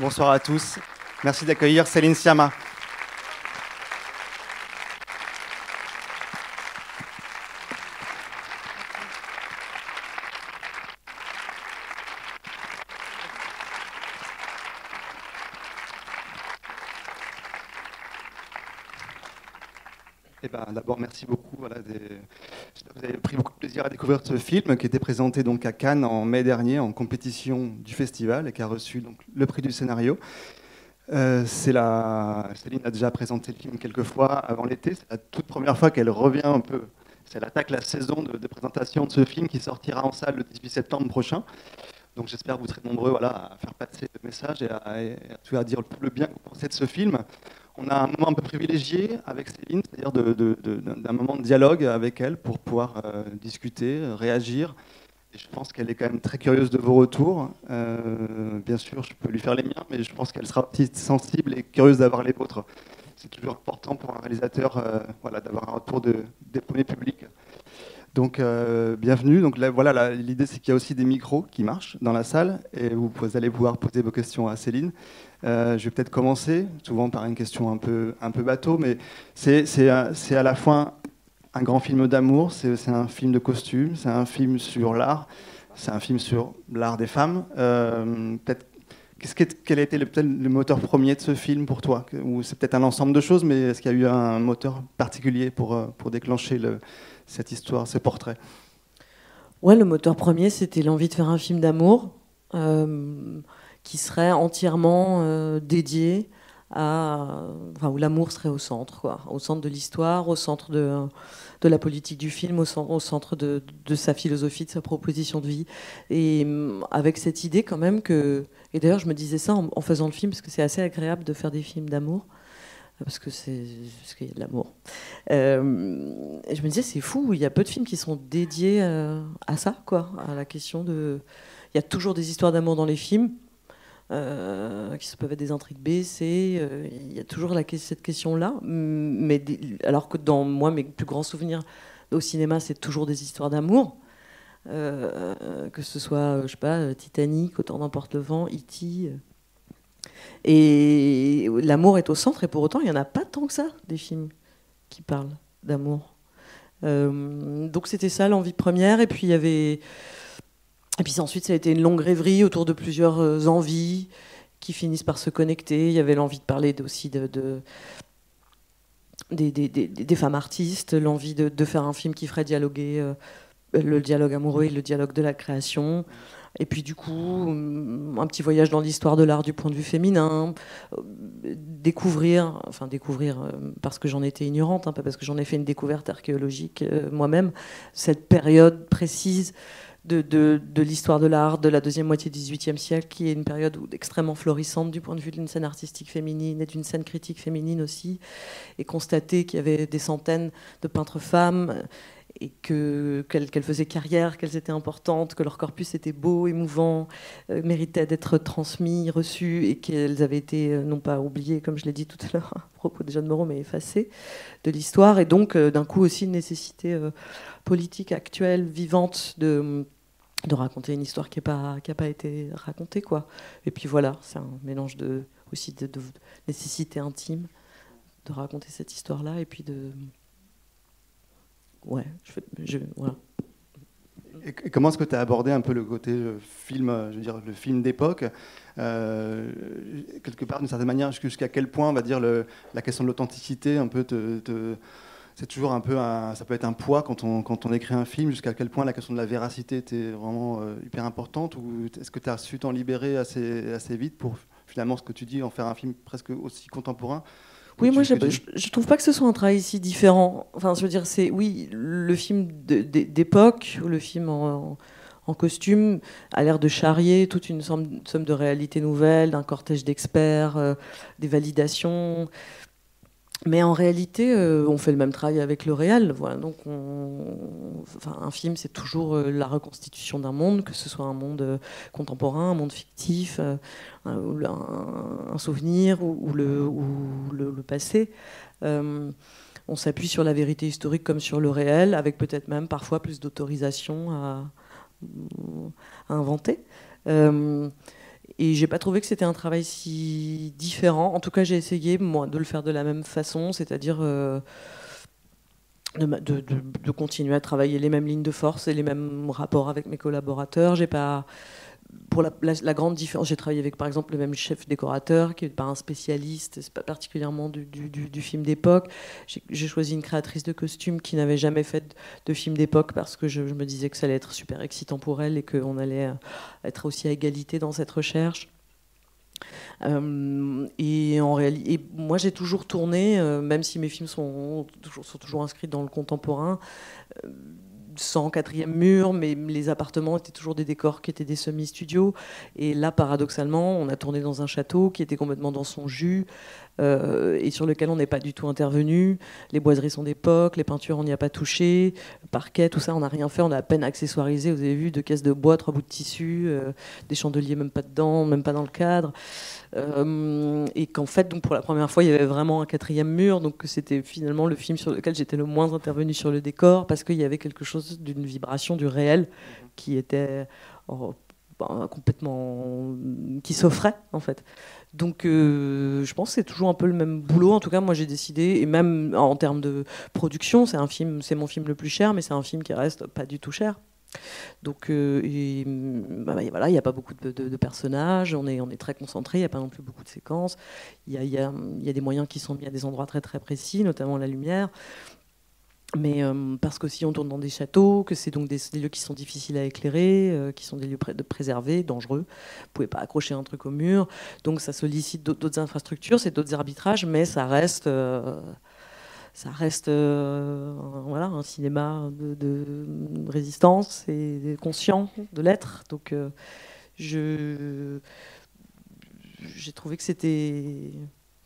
Bonsoir à tous. Merci d'accueillir Céline Sciamma. D'abord, merci beaucoup. J'espère que vous avez pris beaucoup de plaisir à découvrir ce film qui était présenté donc à Cannes en mai dernier en compétition du festival et qui a reçu donc le prix du scénario. Céline a déjà présenté le film quelques fois avant l'été. C'est la toute première fois qu'elle revient un peu. Elle attaque la saison de présentation de ce film qui sortira en salle le 18 septembre prochain. Donc j'espère que vous serez nombreux à faire passer le message et à dire tout le bien que vous pensez de ce film. On a un moment un peu privilégié avec Céline, c'est-à-dire d'un moment de dialogue avec elle pour pouvoir discuter, réagir. Et je pense qu'elle est quand même très curieuse de vos retours. Bien sûr, je peux lui faire les miens, mais je pense qu'elle sera aussi sensible et curieuse d'avoir les vôtres. C'est toujours important pour un réalisateur d'avoir un retour des premiers publics. Donc, bienvenue. Donc, l'idée, c'est qu'il y a aussi des micros qui marchent dans la salle et vous allez pouvoir poser vos questions à Céline. Je vais peut-être commencer, souvent par une question un peu bateau, mais c'est à la fois un grand film d'amour, c'est un film de costume, c'est un film sur l'art, c'est un film sur l'art des femmes. Quel a été le moteur premier de ce film pour toi? Ou c'est peut-être un ensemble de choses, mais est-ce qu'il y a eu un moteur particulier pour déclencher cette histoire, ce portrait? Ouais, le moteur premier, c'était l'envie de faire un film d'amour qui serait entièrement dédié où l'amour serait au centre, quoi, au centre de l'histoire, au centre de la politique du film, au centre de sa philosophie, de sa proposition de vie. Et avec cette idée quand même que... Et d'ailleurs, je me disais ça en faisant le film, parce que c'est assez agréable de faire des films d'amour, parce qu'il y a de l'amour. Et je me disais, c'est fou, il y a peu de films qui sont dédiés à ça, quoi, à la question de... Il y a toujours des histoires d'amour dans les films, qui peuvent être des intrigues B, C, il y a toujours cette question-là. Mais alors que dans mes plus grands souvenirs au cinéma, c'est toujours des histoires d'amour. Que ce soit, je sais pas, Titanic, Autant n'emporte le vent, E.T. Et l'amour est au centre, et pour autant, il n'y en a pas tant que ça, des films qui parlent d'amour. Donc c'était ça l'envie première, et puis il y avait... Et puis ensuite, ça a été une longue rêverie autour de plusieurs envies qui finissent par se connecter. Il y avait l'envie de parler aussi des femmes artistes, l'envie de faire un film qui ferait dialoguer le dialogue amoureux et le dialogue de la création. Et puis du coup, un petit voyage dans l'histoire de l'art du point de vue féminin, découvrir, parce que j'en étais ignorante, pas parce que j'en ai fait une découverte archéologique moi-même, cette période précise de l'histoire de l'art de la deuxième moitié du XVIIIe siècle, qui est une période extrêmement florissante du point de vue d'une scène artistique féminine et d'une scène critique féminine aussi, et constater qu'il y avait des centaines de peintres femmes et qu'elles faisaient carrière, qu'elles étaient importantes, que leur corpus était beau, émouvant, méritait d'être transmis, reçu, et qu'elles avaient été non pas oubliées, comme je l'ai dit tout à l'heure à propos de Jeanne Moreau, mais effacées de l'histoire, et donc d'un coup aussi une nécessité politique actuelle, vivante, de raconter une histoire qui n'a pas été racontée, quoi. Et puis voilà, c'est un mélange aussi de nécessité intime de raconter cette histoire-là, et puis de... Ouais, voilà. Et comment est-ce que tu as abordé un peu le côté film, je veux dire, le film d'époque, quelque part, d'une certaine manière, jusqu'à quel point, on va dire, la question de l'authenticité, un peu, c'est toujours un peu, ça peut être un poids quand on écrit un film, jusqu'à quel point la question de la véracité était vraiment hyper importante, ou est-ce que tu as su t'en libérer assez vite pour, finalement, ce que tu dis, en faire un film presque aussi contemporain? Oui, moi, je trouve pas que ce soit un travail si différent. Enfin, je veux dire, oui, le film d'époque, ou le film en costume, a l'air de charrier toute une somme de réalités nouvelles, d'un cortège d'experts, des validations. Mais en réalité, on fait le même travail avec le réel. Voilà. Donc, un film, c'est toujours la reconstitution d'un monde, que ce soit un monde contemporain, un monde fictif, un souvenir ou le passé. On s'appuie sur la vérité historique comme sur le réel, avec peut-être même parfois plus d'autorisation à inventer. Et j'ai pas trouvé que c'était un travail si différent. En tout cas, j'ai essayé, moi, de le faire de la même façon, c'est-à-dire de continuer à travailler les mêmes lignes de force et les mêmes rapports avec mes collaborateurs. J'ai pas, pour la grande différence, j'ai travaillé avec par exemple le même chef décorateur qui n'est pas un spécialiste, c'est pas particulièrement du film d'époque. J'ai choisi une créatrice de costumes qui n'avait jamais fait de film d'époque parce que je me disais que ça allait être super excitant pour elle et qu'on allait être aussi à égalité dans cette recherche. Et en réalité, moi j'ai toujours tourné, même si mes films sont toujours inscrits dans le contemporain, sans quatrième mur, mais les appartements étaient toujours des décors qui étaient des semi-studios. Et là, paradoxalement, on a tourné dans un château qui était complètement dans son jus et sur lequel on n'est pas du tout intervenu. Les boiseries sont d'époque, les peintures, on n'y a pas touché, le parquet, tout ça, on n'a rien fait, on a à peine accessoirisé. Vous avez vu, 2 caisses de bois, 3 bouts de tissu, des chandeliers même pas dedans, même pas dans le cadre. Et qu'en fait, donc pour la première fois, il y avait vraiment un quatrième mur, donc c'était finalement le film sur lequel j'étais le moins intervenu sur le décor, parce qu'il y avait quelque chose d'une vibration du réel qui était complètement, qui s'offrait en fait. Donc je pense que c'est toujours un peu le même boulot. En tout cas, moi j'ai décidé, et même en termes de production, c'est mon film le plus cher, mais c'est un film qui reste pas du tout cher. Donc voilà, il n'y a pas beaucoup de personnages, on est très concentré, il n'y a pas non plus beaucoup de séquences, il y a des moyens qui sont mis à des endroits très très précis, notamment la lumière, mais parce qu'aussi on tourne dans des châteaux, que c'est donc des lieux qui sont difficiles à éclairer, qui sont des lieux préservés, dangereux, vous ne pouvez pas accrocher un truc au mur, donc ça sollicite d'autres infrastructures, c'est d'autres arbitrages, mais ça reste voilà, un cinéma de résistance et conscient de l'être. Donc j'ai trouvé que c'était...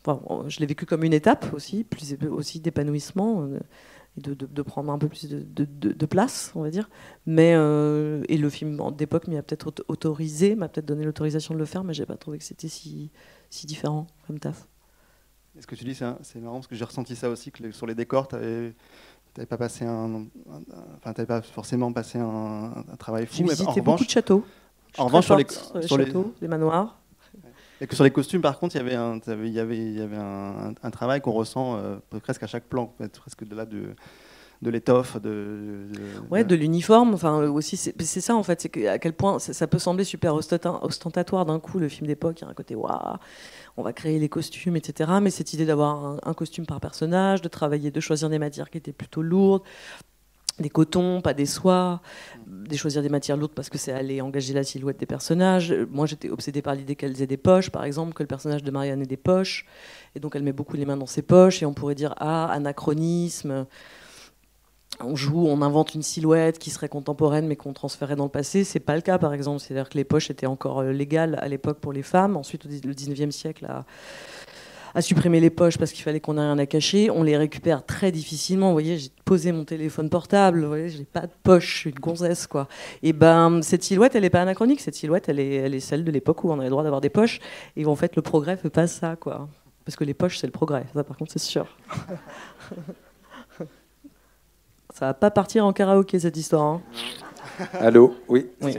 Enfin, je l'ai vécu comme une étape aussi, aussi d'épanouissement et de prendre un peu plus de place, on va dire. Mais, et le film d'époque m'y a peut-être autorisé, m'a peut-être donné l'autorisation de le faire, mais je n'ai pas trouvé que c'était si différent comme taf. Ce que tu dis, c'est marrant parce que j'ai ressenti ça aussi, que sur les décors, t'avais pas passé t'avais pas forcément passé un travail fou. J'ai visité beaucoup de châteaux. En revanche, sur les châteaux, les manoirs. Et que sur les costumes, par contre, il y avait un travail qu'on ressent presque à chaque plan, presque de l'étoffe, ouais, de l'uniforme. Enfin, aussi, c'est ça en fait, c'est à quel point ça peut sembler super ostentatoire d'un coup. Le film d'époque, il y a un côté waouh, on va créer les costumes, etc. Mais cette idée d'avoir un costume par personnage, de travailler, de choisir des matières qui étaient plutôt lourdes, des cotons, pas des soies, de choisir des matières lourdes parce que c'est aller engager la silhouette des personnages. Moi, j'étais obsédée par l'idée qu'elles aient des poches, par exemple, que le personnage de Marianne ait des poches. Et donc, elle met beaucoup les mains dans ses poches. Et on pourrait dire, anachronisme. On invente une silhouette qui serait contemporaine mais qu'on transférait dans le passé. C'est pas le cas, par exemple. C'est-à-dire que les poches étaient encore légales à l'époque pour les femmes. Ensuite, le 19e siècle a supprimé les poches parce qu'il fallait qu'on ait rien à cacher. On les récupère très difficilement. Vous voyez, j'ai posé mon téléphone portable. Vous voyez, j'ai pas de poche, je suis une gonzesse, quoi. Et ben, cette silhouette, elle est pas anachronique. Cette silhouette, elle est celle de l'époque où on avait le droit d'avoir des poches. Et en fait, le progrès fait pas ça, quoi. Parce que les poches, c'est le progrès. Ça, par contre, c'est sûr. Ça va pas partir en karaoké, cette histoire. Hein. Allô ? Oui. Oui.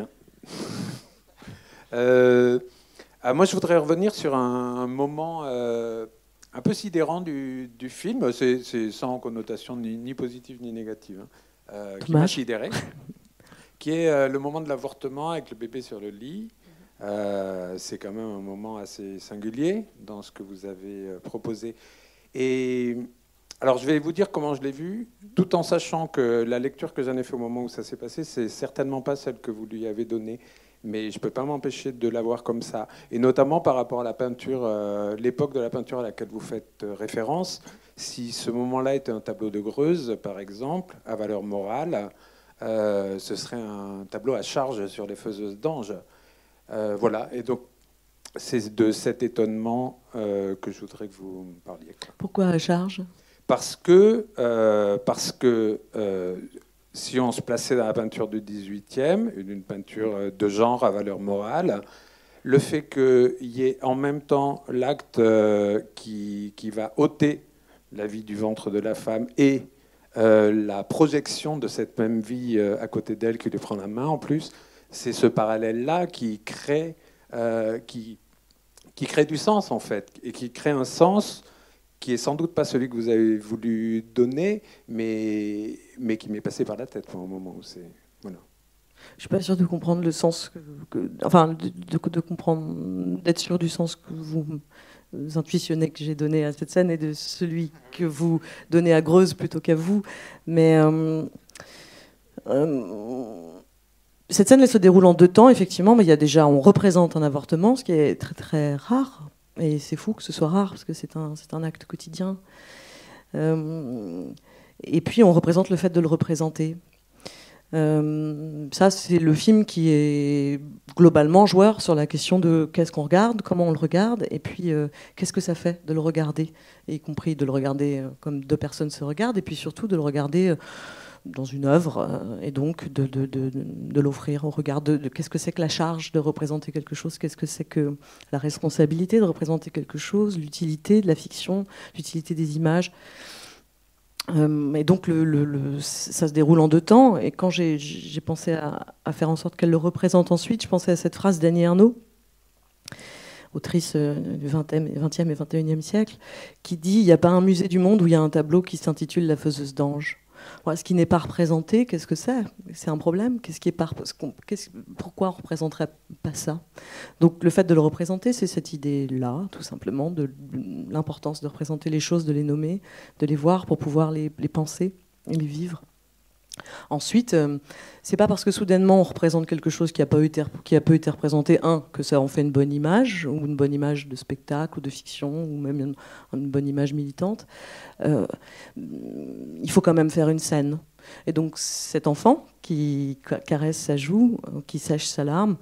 Moi, je voudrais revenir sur un moment un peu sidérant du film. C'est sans connotation ni positive ni négative, qui m'a sidéré, qui est le moment de l'avortement avec le bébé sur le lit. C'est quand même un moment assez singulier dans ce que vous avez proposé. Et alors, je vais vous dire comment je l'ai vu, tout en sachant que la lecture que j'en ai fait au moment où ça s'est passé, c'est certainement pas celle que vous lui avez donnée, mais je ne peux pas m'empêcher de la voir comme ça. Et notamment par rapport à la peinture, l'époque de la peinture à laquelle vous faites référence. Si ce moment-là était un tableau de Greuze, par exemple, à valeur morale, ce serait un tableau à charge sur les faiseuses d'anges. Voilà, et donc c'est de cet étonnement que je voudrais que vous me parliez. Pourquoi à charge ? Parce que si on se plaçait dans la peinture du 18e, une peinture de genre à valeur morale, le fait qu'il y ait en même temps l'acte qui va ôter la vie du ventre de la femme et la projection de cette même vie à côté d'elle qui lui prend la main en plus, c'est ce parallèle-là qui crée qui crée du sens, en fait, et qui crée un sens qui est sans doute pas celui que vous avez voulu donner, mais qui m'est passé par la tête au moment où c'est... Voilà. Je suis pas sûre de comprendre le sens, enfin, de comprendre, d'être sûr du sens que vous intuitionnez que j'ai donné à cette scène et de celui que vous donnez à Greuze plutôt qu'à vous. Mais cette scène, elle se déroule en 2 temps, effectivement, mais il y a déjà, on représente un avortement, ce qui est très très rare. Et c'est fou que ce soit rare, parce que c'est un acte quotidien. Et puis, on représente le fait de le représenter. Ça, c'est le film qui est globalement joueur sur la question de qu'est-ce qu'on regarde, comment on le regarde, et puis qu'est-ce que ça fait de le regarder, y compris de le regarder comme 2 personnes se regardent, et puis surtout de le regarder dans une œuvre, et donc de l'offrir au regard de qu'est-ce que c'est que la charge de représenter quelque chose, qu'est-ce que c'est que la responsabilité de représenter quelque chose, l'utilité de la fiction, l'utilité des images. Et donc ça se déroule en 2 temps, et quand j'ai pensé à faire en sorte qu'elle le représente ensuite, je pensais à cette phrase d'Annie Ernaux, autrice du 20e et 21e siècle, qui dit « Il n'y a pas un musée du monde où il y a un tableau qui s'intitule La faiseuse d'anges ». Voilà, ce qui n'est pas représenté, qu'est-ce que c'est ? C'est un problème ? Pourquoi on ne représenterait pas ça ? Donc le fait de le représenter, c'est cette idée-là, tout simplement, de l'importance de représenter les choses, de les nommer, de les voir pour pouvoir les penser et les vivre. Ensuite, c'est pas parce que soudainement on représente quelque chose qui a peu été représenté, que ça en fait une bonne image, ou une bonne image de spectacle, ou de fiction, ou même une bonne image militante. Il faut quand même faire une scène. Et donc cet enfant qui caresse sa joue, qui sèche sa larme,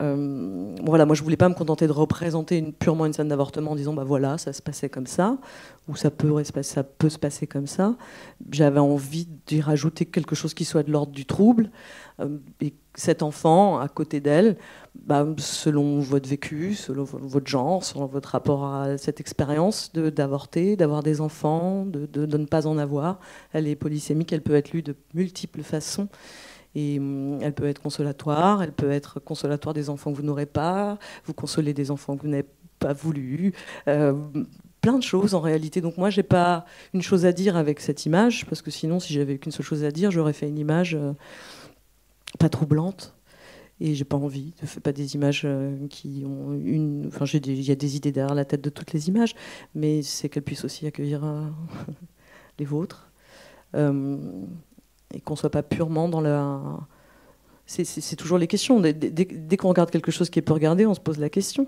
voilà, moi je voulais pas me contenter de représenter purement une scène d'avortement en disant bah voilà, ça se passait comme ça, ou ça peut se passer comme ça. J'avais envie d'y rajouter quelque chose qui soit de l'ordre du trouble, et cet enfant à côté d'elle, selon votre vécu, selon votre genre, selon votre rapport à cette expérience d'avorter, d'avoir des enfants, de ne pas en avoir, elle est polysémique, elle peut être lue de multiples façons. Et elle peut être consolatoire des enfants que vous n'aurez pas, vous consoler des enfants que vous n'avez pas voulu, plein de choses en réalité. Donc moi, j'ai pas une chose à dire avec cette image, parce que sinon, si j'avais qu'une seule chose à dire, j'aurais fait une image pas troublante. Et j'ai pas envie. Je fais pas des images qui ont une. Enfin, il y a des idées derrière la tête de toutes les images, mais c'est qu'elles puissent aussi accueillir les vôtres. Et qu'on ne soit pas purement dans la... C'est toujours les questions. Dès qu'on regarde quelque chose qui est peu regardé, on se pose la question.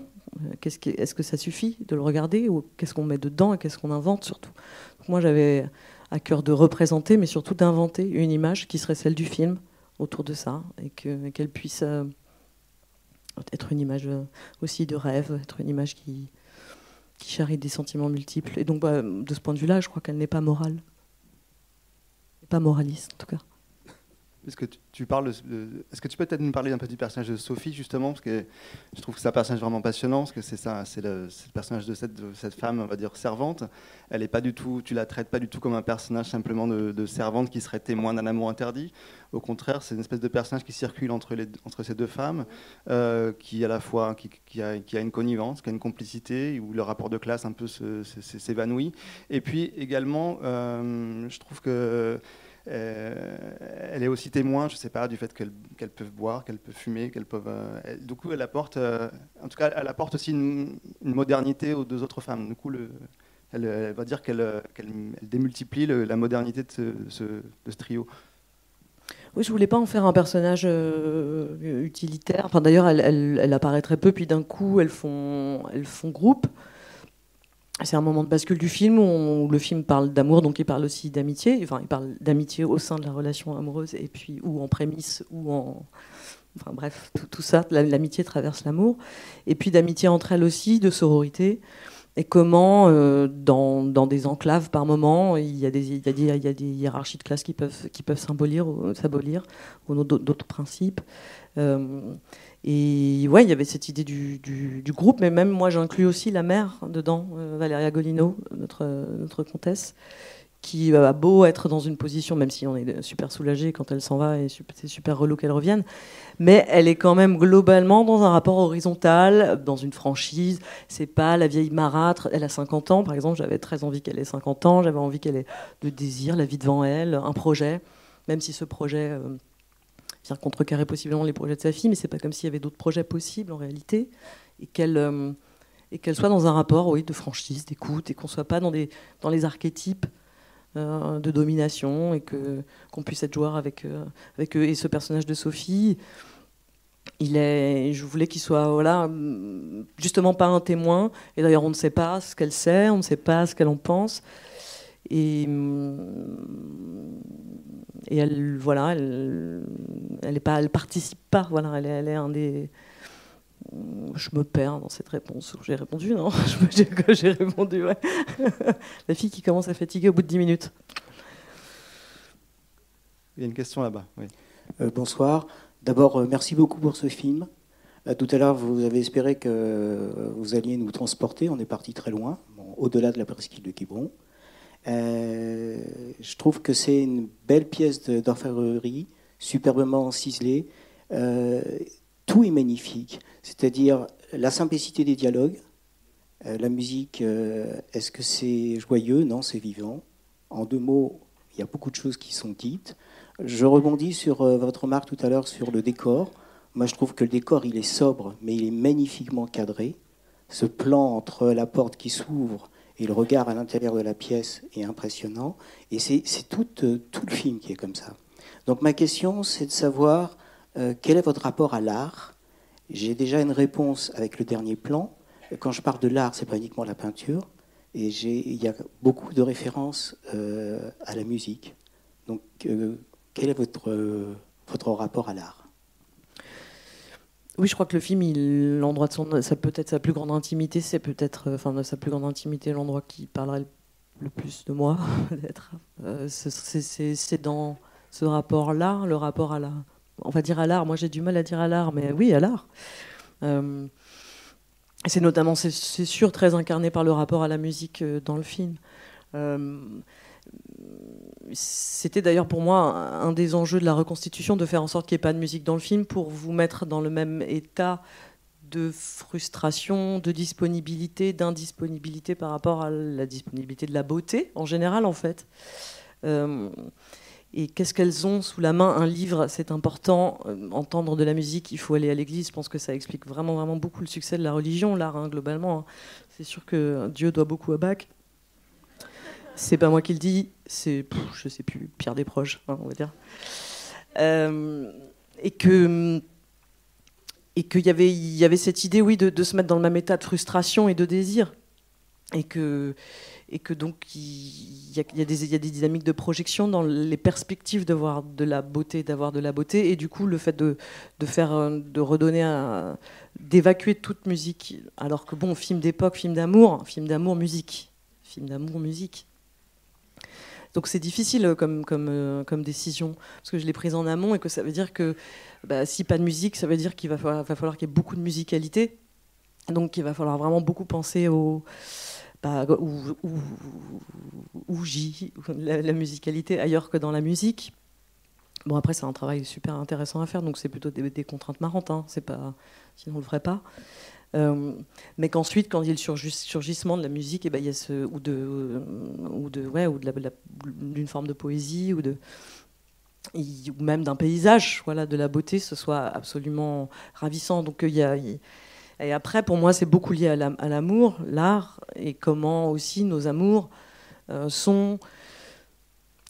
Est-ce que ça suffit de le regarder, ou qu'est-ce qu'on met dedans et qu'est-ce qu'on invente surtout ? Donc moi, j'avais à cœur de représenter, mais surtout d'inventer une image qui serait celle du film autour de ça, et qu'elle puisse être une image aussi de rêve, être une image qui charrie des sentiments multiples. Et donc, de ce point de vue-là, je crois qu'elle n'est pas morale. Pas moraliste en tout cas. Est-ce que tu peux peut-être nous parler un peu du personnage de Sophie, justement, parce que je trouve que c'est un personnage vraiment passionnant, parce que c'est le personnage de cette femme, on va dire, servante. Elle est pas du tout, tu la traites pas du tout comme un personnage simplement de servante qui serait témoin d'un amour interdit. Au contraire, c'est une espèce de personnage qui circule entre ces 2 femmes, qui à la fois qui a une connivence, qui a une complicité, où le rapport de classe un peu s'évanouit. Et puis également, je trouve que elle est aussi témoin, je sais pas, du fait qu'elles peuvent boire, qu'elles peuvent fumer, qu'elles peuvent. Du coup, elle apporte aussi une modernité aux 2 autres femmes. Du coup, elle va dire qu'elle démultiplie la modernité de ce trio. Oui, je voulais pas en faire un personnage utilitaire. Enfin, d'ailleurs, elle apparaît très peu, puis d'un coup, elles font groupe. C'est un moment de bascule du film où le film parle d'amour, donc il parle aussi d'amitié. Enfin, il parle d'amitié au sein de la relation amoureuse, et puis ou en prémisse, ou en... Enfin bref, tout ça, l'amitié traverse l'amour. Et puis d'amitié entre elles aussi, de sororité. Et comment, dans des enclaves par moment, il y a des hiérarchies de classe qui peuvent s'abolir, ou d'autres principes. Et ouais, il y avait cette idée du groupe, mais même moi j'inclus aussi la mère dedans, Valeria Golino, notre comtesse, qui a beau être dans une position, même si on est super soulagé quand elle s'en va et c'est super relou qu'elle revienne, mais elle est quand même globalement dans un rapport horizontal, dans une franchise. C'est pas la vieille marâtre. Elle a 50 ans, par exemple. J'avais très envie qu'elle ait 50 ans. J'avais envie qu'elle ait le désir, la vie devant elle, un projet, même si ce projet vient contrecarrer possiblement les projets de sa fille, mais c'est pas comme s'il y avait d'autres projets possibles en réalité, et qu'elle soit dans un rapport, oui, de franchise, d'écoute, et qu'on soit pas dans les archétypes de domination, et qu'on puisse être joueur avec eux. Et ce personnage de Sophie, je voulais qu'il soit, voilà, justement pas un témoin. Et d'ailleurs, on ne sait pas ce qu'elle sait, on ne sait pas ce qu'elle en pense. Et elle, voilà, elle participe pas. Voilà, elle est un des. Je me perds dans cette réponse. J'ai répondu, non? J'ai répondu, ouais. La fille qui commence à fatiguer au bout de 10 minutes. Il y a une question là-bas. Oui. Bonsoir. D'abord, merci beaucoup pour ce film. Tout à l'heure, vous avez espéré que vous alliez nous transporter. On est parti très loin, au-delà de la presqu'île de Quiberon. Je trouve que c'est une belle pièce d'orfèvrerie, superbement ciselée. Tout est magnifique. C'est-à-dire la simplicité des dialogues, la musique, est-ce que c'est joyeux? Non, c'est vivant. En 2 mots, il y a beaucoup de choses qui sont dites. Je rebondis sur votre remarque tout à l'heure sur le décor. Moi, je trouve que le décor, il est sobre, mais il est magnifiquement cadré. Ce plan entre la porte qui s'ouvre et le regard à l'intérieur de la pièce est impressionnant. Et c'est tout le film qui est comme ça. Donc ma question, c'est de savoir quel est votre rapport à l'art. J'ai déjà une réponse avec le dernier plan. Quand je parle de l'art, c'est pas uniquement la peinture. Et il y a beaucoup de références à la musique. Donc, quel est votre rapport à l'art? Oui, je crois que le film, l'endroit de ça peut-être sa plus grande intimité, c'est peut-être, sa plus grande intimité, l'endroit qui parlerait le plus de moi, peut-être. C'est dans ce rapport-là, le rapport à la, on va dire à l'art. Moi, j'ai du mal à dire à l'art, mais oui, à l'art. C'est notamment, c'est sûr, très incarné par le rapport à la musique dans le film. C'était d'ailleurs pour moi un des enjeux de la reconstitution, de faire en sorte qu'il n'y ait pas de musique dans le film pour vous mettre dans le même état de frustration, de disponibilité, d'indisponibilité par rapport à la disponibilité de la beauté en général en fait. Et qu'est-ce qu'elles ont sous la main? Un livre, c'est important. Entendre de la musique, il faut aller à l'église. Je pense que ça explique vraiment, vraiment beaucoup le succès de la religion, l'art, hein, globalement. Hein. C'est sûr que Dieu doit beaucoup à Bach. C'est pas moi qui le dis, c'est, je sais plus, Pierre Desproges, hein, on va dire. Et qu'il y avait cette idée, oui, de se mettre dans le même état de frustration et de désir. Et que donc il y a des dynamiques de projection dans les perspectives de voir de la beauté, d'avoir de la beauté, et du coup le fait de redonner, d'évacuer toute musique, alors que bon, film d'époque, film d'amour, musique. Donc c'est difficile comme décision, parce que je l'ai prise en amont et que ça veut dire que si pas de musique, ça veut dire qu'il va falloir qu'il y ait beaucoup de musicalité, donc il va falloir vraiment beaucoup penser la musicalité ailleurs que dans la musique. Bon, après, c'est un travail super intéressant à faire, donc c'est plutôt des contraintes marrantes, hein. C'est pas, sinon on le ferait pas. Mais qu'ensuite, quand il y a le surgissement de la musique, il y a d'une forme de poésie ou même d'un paysage, voilà, de la beauté, ce soit absolument ravissant. Donc et après, pour moi, c'est beaucoup lié à l'amour, l'art, et comment aussi nos amours sont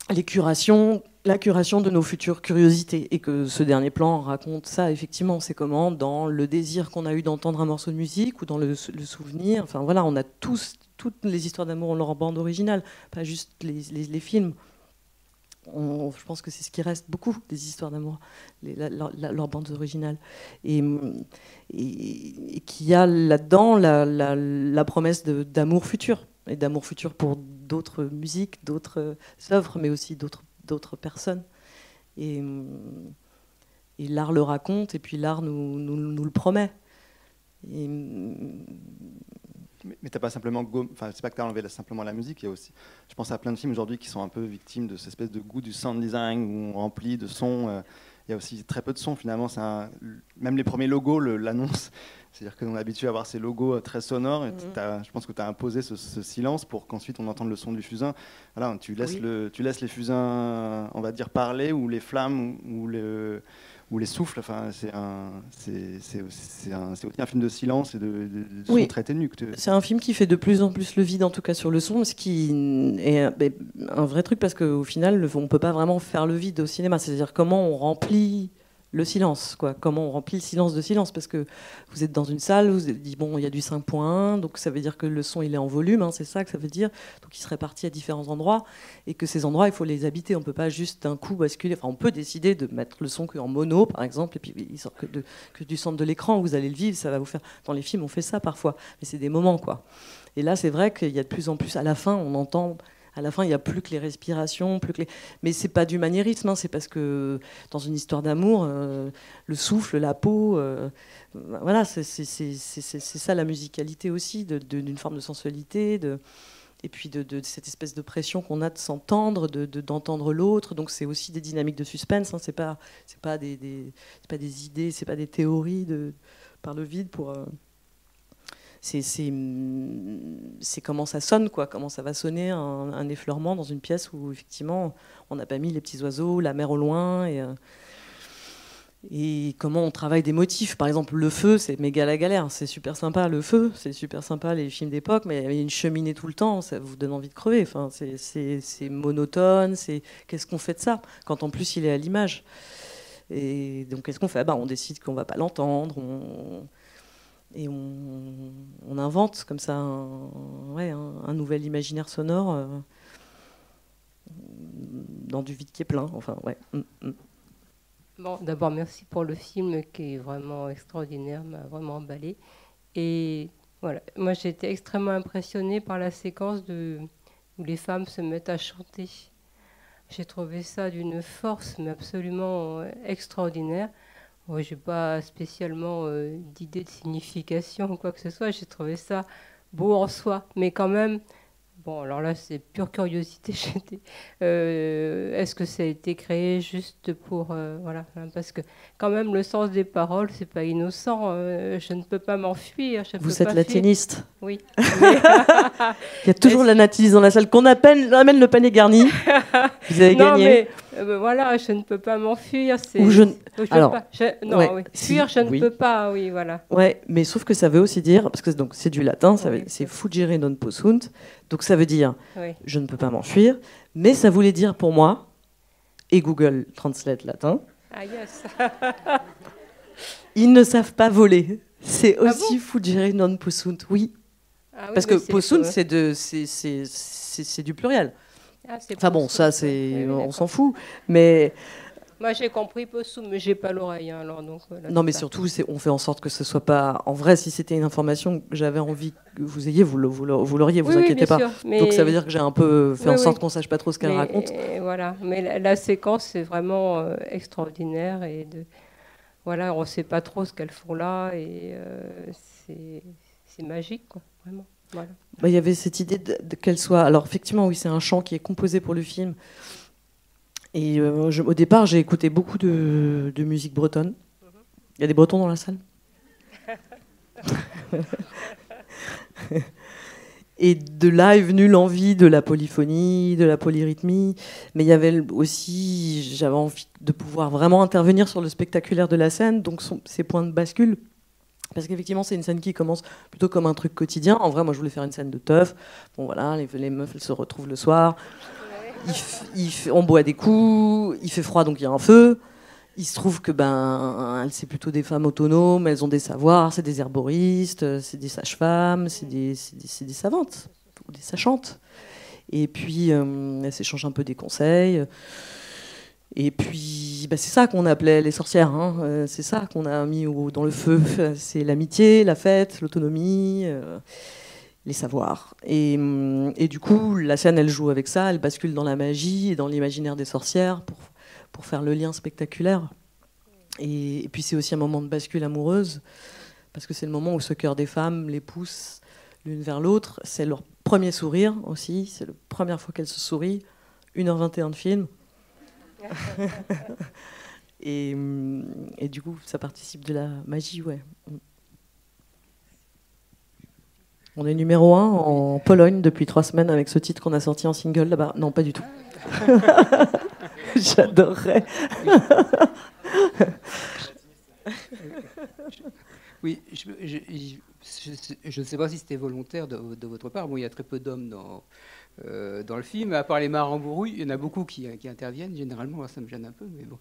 la curation de nos futures curiosités. Et que ce dernier plan raconte ça, effectivement. C'est comment, dans le désir qu'on a eu d'entendre un morceau de musique ou dans le souvenir, enfin voilà, on a toutes les histoires d'amour ont leur bande originale, pas juste les films. Je pense que c'est ce qui reste beaucoup des histoires d'amour, leurs bandes originales, et qu'il y a là-dedans la promesse d'amour futur, et d'amour futur pour d'autres musiques, d'autres œuvres, mais aussi d'autres personnes. Et l'art le raconte, et puis l'art nous le promet. Et Mais t'as pas simplement, enfin c'est pas que t'as enlevé simplement la musique, il y a aussi, je pense à plein de films aujourd'hui qui sont un peu victimes de cette espèce de goût du sound design où on remplit de sons. Il y a aussi très peu de sons finalement. Même les premiers logos l'annoncent. C'est-à-dire qu'on est habitué à avoir ces logos très sonores. Et je pense que tu as imposé ce silence pour qu'ensuite on entende le son du fusain. Voilà, tu laisses les fusains, on va dire, parler, ou les flammes, ou les souffles. Enfin, c'est aussi un film de silence et de son très ténu. C'est un film qui fait de plus en plus le vide, en tout cas sur le son, ce qui est un vrai truc, parce qu'au final, on ne peut pas vraiment faire le vide au cinéma. C'est-à-dire comment on remplit le silence, quoi. Comment on remplit le silence de silence, parce que vous êtes dans une salle, vous avez dit bon, il y a du 5.1, donc ça veut dire que le son il est en volume, c'est ça que ça veut dire, donc il se répartit à différents endroits, et que ces endroits il faut les habiter, on peut pas juste d'un coup basculer, enfin on peut décider de mettre le son qu'en mono par exemple, et puis il sort que du centre de l'écran, vous allez le vivre, ça va vous faire, dans les films on fait ça parfois, mais c'est des moments quoi. Et là c'est vrai qu'il y a de plus en plus, à la fin on entend. À la fin, il n'y a plus que les respirations, mais c'est pas du maniérisme, c'est parce que dans une histoire d'amour, le souffle, la peau, voilà, c'est ça la musicalité aussi, d'une forme de sensualité, et puis de cette espèce de pression qu'on a de s'entendre, d'entendre l'autre. Donc c'est aussi des dynamiques de suspense. C'est pas des idées, c'est pas des théories par le vide pour. C'est comment ça sonne, quoi, comment ça va sonner un effleurement dans une pièce où effectivement on n'a pas mis les petits oiseaux, la mer au loin, et comment on travaille des motifs. Par exemple, le feu, c'est méga la galère, c'est super sympa le feu, c'est super sympa les films d'époque, mais il y a une cheminée tout le temps, ça vous donne envie de crever. Enfin, c'est monotone, qu'est-ce qu'on fait de ça quand en plus il est à l'image? Et donc qu'est-ce qu'on fait? On décide qu'on va pas l'entendre, et on invente comme ça un nouvel imaginaire sonore dans du vide qui est plein. Enfin, ouais. Bon, d'abord, merci pour le film qui est vraiment extraordinaire, m'a vraiment emballé. Et voilà, moi j'ai été extrêmement impressionnée par la séquence où les femmes se mettent à chanter. J'ai trouvé ça d'une force, mais absolument extraordinaire. Moi, je n'ai pas spécialement d'idée de signification ou quoi que ce soit. J'ai trouvé ça beau en soi. Mais quand même, bon, alors là, c'est pure curiosité. Est-ce que ça a été créé juste pour... voilà, parce que quand même, le sens des paroles, c'est pas innocent. Je ne peux pas m'enfuir. Vous êtes latiniste. Oui. Il y a toujours la natiliste dans la salle qu'on amène le panier garni. Vous avez gagné. Mais voilà, je ne peux pas m'enfuir. Fuir, je ne peux pas, oui, voilà. Ouais, mais sauf que ça veut aussi dire, parce que donc, c'est du latin, c'est fuggire non possunt, donc ça veut dire je ne peux pas m'enfuir, mais ça voulait dire pour moi, et Google Translate latin, ils ne savent pas voler. C'est aussi fuggire non possunt, oui. Parce que possunt, c'est du pluriel. Enfin bon, ça, on s'en fout. Mais moi, j'ai compris possum, mais j'ai pas l'oreille. Alors donc, non, mais surtout, on fait en sorte que ce soit pas. En vrai, si c'était une information que j'avais envie que vous ayez, vous l'auriez. Vous inquiétez pas. Mais... Donc ça veut dire que j'ai un peu fait en sorte qu'on sache pas trop ce qu'elle raconte. Voilà. Mais la séquence, c'est vraiment extraordinaire et voilà, on sait pas trop ce qu'elles font là et c'est magique, quoi, vraiment. Voilà. Il y avait cette idée qu'elle soit... Alors effectivement, oui, c'est un chant qui est composé pour le film. Et au départ, j'ai écouté beaucoup de musique bretonne. Il y a des Bretons dans la salle. Et de là est venue l'envie de la polyphonie, de la polyrythmie. Mais il y avait aussi... J'avais envie de pouvoir vraiment intervenir sur le spectaculaire de la scène, donc ces points de bascule. Parce qu'effectivement, c'est une scène qui commence plutôt comme un truc quotidien. En vrai, moi, je voulais faire une scène de teuf. Bon, voilà, les meufs, elles se retrouvent le soir. On boit des coups. Il fait froid, donc il y a un feu. Il se trouve que c'est plutôt des femmes autonomes. Elles ont des savoirs. C'est des herboristes, c'est des sages-femmes, c'est des savantes ou des sachantes. Et puis, elles s'échangent un peu des conseils. Et puis, c'est ça qu'on appelait les sorcières. C'est ça qu'on a mis dans le feu. C'est l'amitié, la fête, l'autonomie, les savoirs. Et du coup, la scène, elle joue avec ça. Elle bascule dans la magie et dans l'imaginaire des sorcières pour faire le lien spectaculaire. Et puis, c'est aussi un moment de bascule amoureuse, parce que c'est le moment où ce cœur des femmes les pousse l'une vers l'autre. C'est leur premier sourire aussi. C'est la première fois qu'elles se sourient. 1h21 de film. et du coup, ça participe de la magie, ouais. On est numéro 1 en Pologne depuis 3 semaines avec ce titre qu'on a sorti en single là-bas. Non, pas du tout. J'adorerais. Oui, je ne sais pas si c'était volontaire de votre part. Bon, il y a très peu d'hommes dans le film. À part les Marambourouilles, il y en a beaucoup qui interviennent. Généralement, alors ça me gêne un peu, mais bon.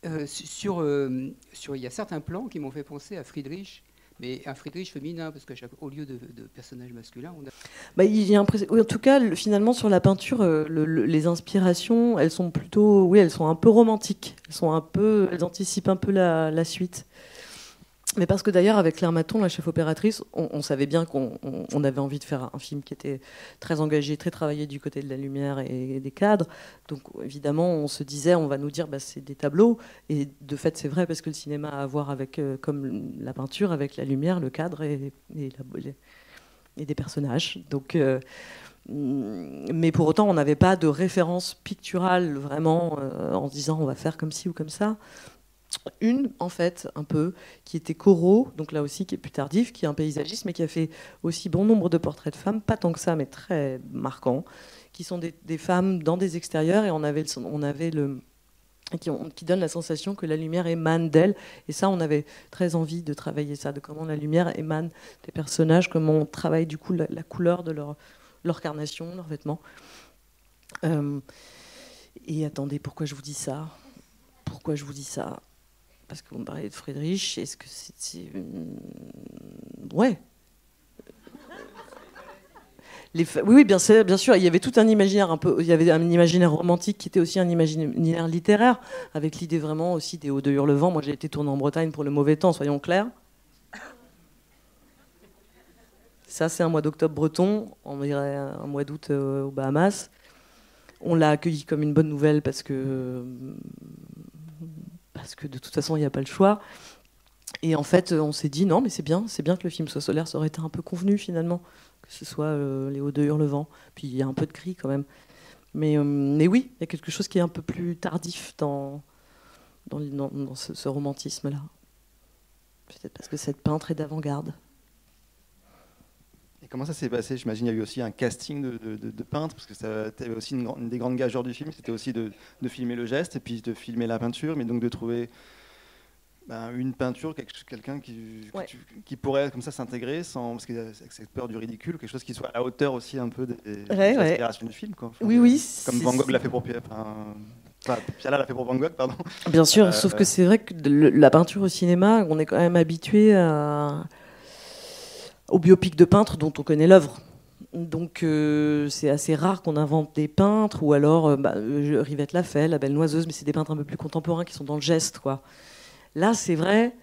Il y a certains plans qui m'ont fait penser à Friedrich. Mais un Friedrich féminin, parce qu'au lieu de personnages masculins, on a... En tout cas, finalement, sur la peinture, les inspirations, elles sont plutôt, oui, elles sont un peu romantiques. Elles anticipent un peu la suite. Mais parce que d'ailleurs, avec Claire Maton, la chef opératrice, on savait bien qu'on avait envie de faire un film qui était très engagé, très travaillé du côté de la lumière et des cadres. Donc évidemment, on se disait, on va nous dire, c'est des tableaux. Et de fait, c'est vrai, parce que le cinéma a à voir avec, comme la peinture, avec la lumière, le cadre et des personnages. Donc, mais pour autant, on n'avait pas de référence picturale vraiment en se disant, on va faire comme ci ou comme ça. Une, en fait, un peu, qui était Corot, donc là aussi, qui est plus tardif, qui est un paysagiste, mais qui a fait aussi bon nombre de portraits de femmes, pas tant que ça, mais très marquants, qui sont des femmes dans des extérieurs, et qui donne la sensation que la lumière émane d'elles. Et ça, on avait très envie de travailler ça, de comment la lumière émane des personnages, comment on travaille du coup la couleur de leur carnation, leurs vêtements. Et attendez, pourquoi je vous dis ça ? Parce qu'on parlait de Friedrich, est-ce que c'est... Ouais. Oui, bien sûr, il y avait tout un imaginaire il y avait un imaginaire romantique qui était aussi un imaginaire littéraire, avec l'idée vraiment aussi des Hauts de Hurlevent. Moi, j'ai été tournée en Bretagne pour le mauvais temps, soyons clairs. Ça, c'est un mois d'octobre breton, on dirait un mois d'août aux Bahamas. On l'a accueilli comme une bonne nouvelle parce que de toute façon, il n'y a pas le choix. Et en fait, on s'est dit, non, mais c'est bien que le film soit solaire, ça aurait été un peu convenu finalement, que ce soit les Hauts de Hurlevent. Puis il y a un peu de gris quand même. Mais oui, il y a quelque chose qui est un peu plus tardif dans ce romantisme-là. Peut-être parce que cette peintre est d'avant-garde. Et comment ça s'est passé ? J'imagine qu'il y a eu aussi un casting de peintres, parce que ça avait aussi une des grandes gageures du film, c'était aussi de filmer le geste et puis de filmer la peinture, mais donc de trouver une peinture, quelqu'un qui pourrait comme ça s'intégrer, parce qu'il y a cette peur du ridicule, quelque chose qui soit à la hauteur aussi un peu des aspirations du film. Quoi. Enfin, oui. Comme Van Gogh l'a fait pour Piala l'a fait pour Van Gogh, pardon. Bien sûr, sauf que c'est vrai que la peinture au cinéma, on est quand même habitué au biopic de peintre dont on connaît l'œuvre. Donc c'est assez rare qu'on invente des peintres, ou alors Rivette l'a fait, La Belle Noiseuse, mais c'est des peintres un peu plus contemporains qui sont dans le geste, quoi. Là, c'est vrai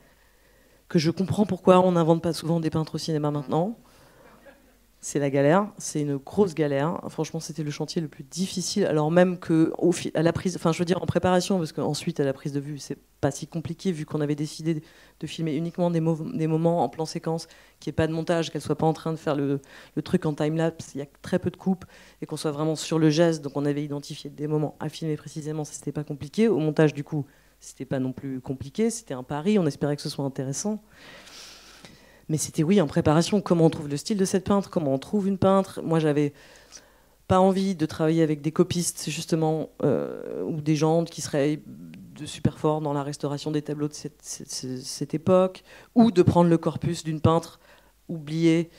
que je comprends pourquoi on n'invente pas souvent des peintres au cinéma maintenant. C'est la galère, c'est une grosse galère. Franchement, c'était le chantier le plus difficile, alors même que à la prise, enfin, je veux dire en préparation, parce qu'ensuite à la prise de vue, c'est pas si compliqué vu qu'on avait décidé de filmer uniquement des moments en plan séquence, qu'il n'y ait pas de montage, qu'elle soit pas en train de faire le truc en time-lapse, il y a très peu de coupes, et qu'on soit vraiment sur le geste. Donc on avait identifié des moments à filmer précisément, ça c'était pas compliqué. Au montage, du coup, c'était pas non plus compliqué, c'était un pari, on espérait que ce soit intéressant. Mais c'était, oui, en préparation, comment on trouve le style de cette peintre, comment on trouve une peintre. Moi, j'avais pas envie de travailler avec des copistes, justement, ou des gens qui seraient de super forts dans la restauration des tableaux de cette époque, ou de prendre le corpus d'une peintre oubliée,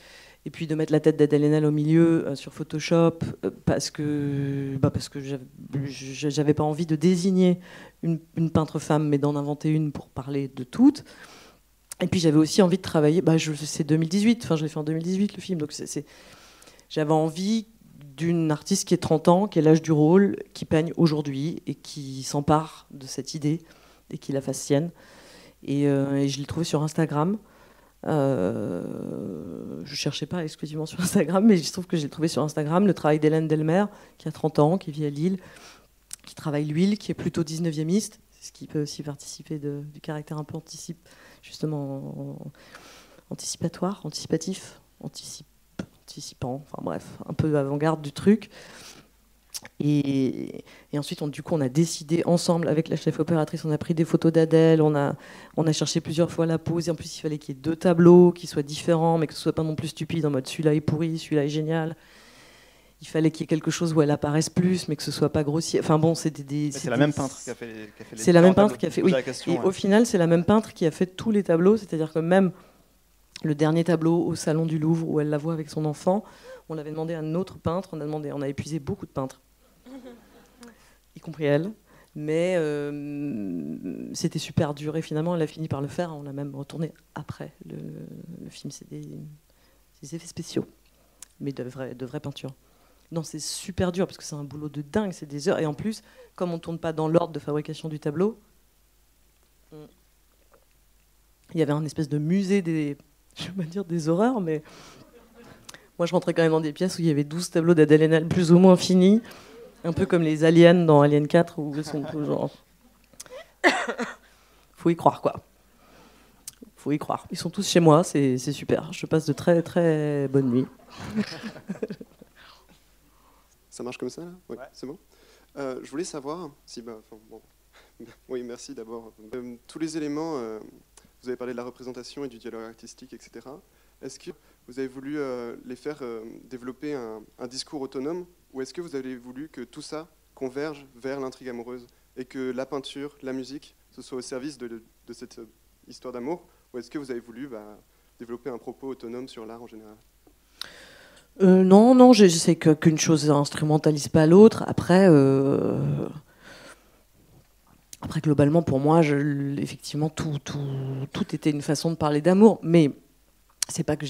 et puis de mettre la tête d'Adèle Haenel au milieu sur Photoshop, parce que j'avais pas envie de désigner une peintre femme, mais d'en inventer une pour parler de toutes. Et puis j'avais aussi envie de travailler, c'est 2018, enfin je l'ai fait en 2018 le film, donc j'avais envie d'une artiste qui ait 30 ans, qui est l'âge du rôle, qui peigne aujourd'hui et qui s'empare de cette idée et qui la fasse sienne. Et je l'ai trouvée sur Instagram. Je cherchais pas exclusivement sur Instagram, mais il se trouve que j'ai trouvé sur Instagram le travail d'Hélène Delmer, qui a 30 ans, qui vit à Lille, qui travaille l'huile, qui est plutôt 19e-iste, ce qui peut aussi participer du caractère un peu anticipatif, anticipant, enfin bref, un peu avant-garde du truc. Et ensuite, du coup, on a décidé ensemble avec la chef opératrice, on a pris des photos d'Adèle, on a cherché plusieurs fois la pose. Et en plus, il fallait qu'il y ait 2 tableaux qui soient différents, mais que ce soit pas non plus stupide, en mode celui-là est pourri, celui-là est génial. Il fallait qu'il y ait quelque chose où elle apparaisse plus, mais que ce soit pas grossier. Enfin bon, c'est la même peintre qui a fait les c'est la même peintre qui a fait. Oui. Et au final, c'est la même peintre qui a fait tous les tableaux. C'est-à-dire que même le dernier tableau au Salon du Louvre où elle la voit avec son enfant, on l'avait demandé à un autre peintre. On a épuisé beaucoup de peintres, y compris elle. Mais c'était super dur. Et finalement, elle a fini par le faire. On l'a même retourné après le film. C'est des effets spéciaux, mais de vraies peintures. Non, c'est super dur parce que c'est un boulot de dingue, c'est des heures. Et en plus, comme on ne tourne pas dans l'ordre de fabrication du tableau, il y avait un espèce de musée je vais pas dire des horreurs, mais moi je rentrais quand même dans des pièces où il y avait 12 tableaux d'Adèle Haenel plus ou moins finis, un peu comme les aliens dans Alien 4 où ils sont toujours... Faut y croire, quoi. Faut y croire. Ils sont tous chez moi, c'est super. Je passe de très très bonnes nuits. Ça marche comme ça, là? Oui, ouais. C'est bon. Je voulais savoir si... bon. Oui, merci d'abord. Tous les éléments, vous avez parlé de la représentation et du dialogue artistique, etc. Est-ce que vous avez voulu les faire développer un discours autonome, ou est-ce que vous avez voulu que tout ça converge vers l'intrigue amoureuse, et que la peinture, la musique, ce soit au service de cette histoire d'amour, ou est-ce que vous avez voulu développer un propos autonome sur l'art en général? Non, j'essaie qu'une chose instrumentalise pas l'autre. Après, globalement, pour moi, effectivement, tout était une façon de parler d'amour. Mais c'est pas que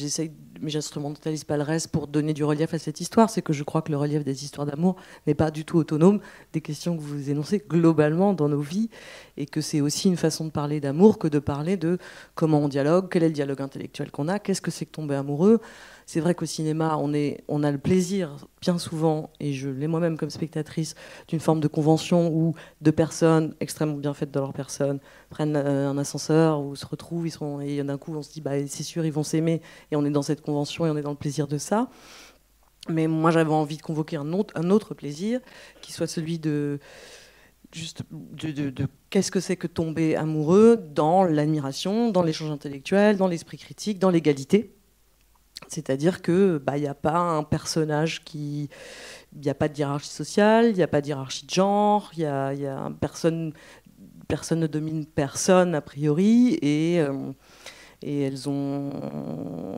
mais j'instrumentalise pas le reste pour donner du relief à cette histoire. C'est que je crois que le relief des histoires d'amour n'est pas du tout autonome des questions que vous énoncez globalement dans nos vies, et que c'est aussi une façon de parler d'amour que de parler de comment on dialogue, quel est le dialogue intellectuel qu'on a, qu'est-ce que c'est que tomber amoureux. C'est vrai qu'au cinéma, on a le plaisir, bien souvent, et je l'ai moi-même comme spectatrice, d'une forme de convention où 2 personnes extrêmement bien faites de leur personne prennent un ascenseur ou se retrouvent, et d'un coup on se dit c'est sûr, ils vont s'aimer, et on est dans cette convention et on est dans le plaisir de ça. Mais moi j'avais envie de convoquer un autre plaisir, qui soit celui de qu'est-ce que c'est que tomber amoureux dans l'admiration, dans l'échange intellectuel, dans l'esprit critique, dans l'égalité. C'est-à-dire que y a pas un personnage il n'y a pas de hiérarchie sociale, il n'y a pas de hiérarchie de genre, il y a personne ne domine personne a priori, et elles ont